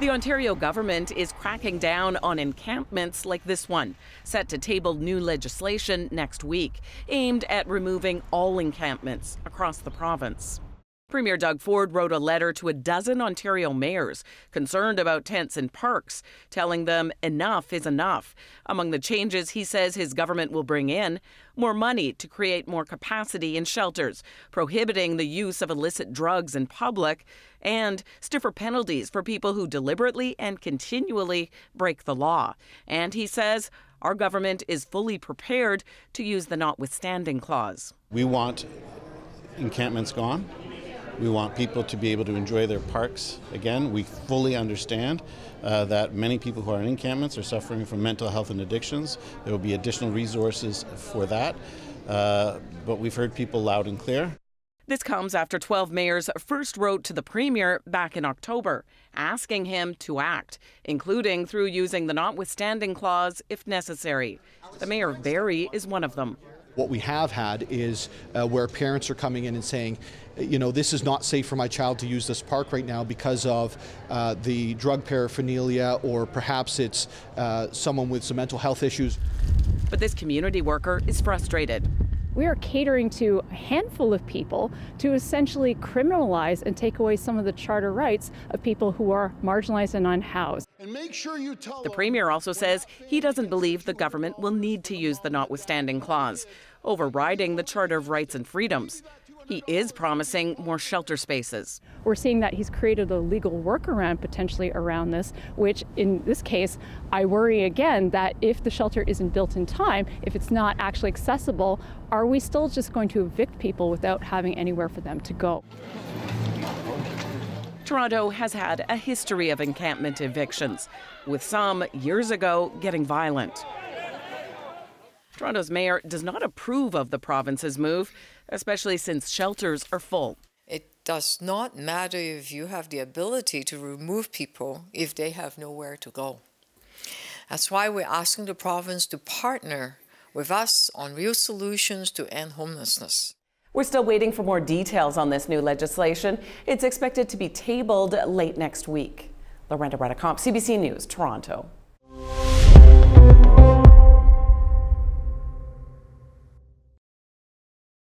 The Ontario government is cracking down on encampments like this one, set to table new legislation next week, aimed at removing all encampments across the province. Premier Doug Ford wrote a letter to a dozen Ontario mayors concerned about tents in parks, telling them enough is enough. Among the changes he says his government will bring in, more money to create more capacity in shelters, prohibiting the use of illicit drugs in public, and stiffer penalties for people who deliberately and continually break the law. And he says our government is fully prepared to use the notwithstanding clause. We want encampments gone. We want people to be able to enjoy their parks again. We fully understand that many people who are in encampments are suffering from mental health and addictions. There will be additional resources for that, but we've heard people loud and clear. This comes after 12 mayors first wrote to the Premier back in October, asking him to act, including through using the notwithstanding clause if necessary. The Mayor of Barrie is one of them. What we have had is where parents are coming in and saying, you know, this is not safe for my child to use this park right now because of the drug paraphernalia, or perhaps it's someone with some mental health issues. But this community worker is frustrated. We are catering to a handful of people to essentially criminalize and take away some of the charter rights of people who are marginalized and unhoused. And make sure you tell the Premier also says he doesn't believe the government will need to use the notwithstanding clause, overriding the Charter of Rights and Freedoms. He is promising more shelter spaces. We're seeing that he's created a legal workaround potentially around this, which in this case, I worry again that if the shelter isn't built in time, if it's not actually accessible, are we still just going to evict people without having anywhere for them to go? Toronto has had a history of encampment evictions, with some years ago getting violent. Toronto's mayor does not approve of the province's move, especially since shelters are full. It does not matter if you have the ability to remove people if they have nowhere to go. That's why we're asking the province to partner with us on real solutions to end homelessness. We're still waiting for more details on this new legislation. It's expected to be tabled late next week. Lorenda, Reddekopp, CBC News, Toronto.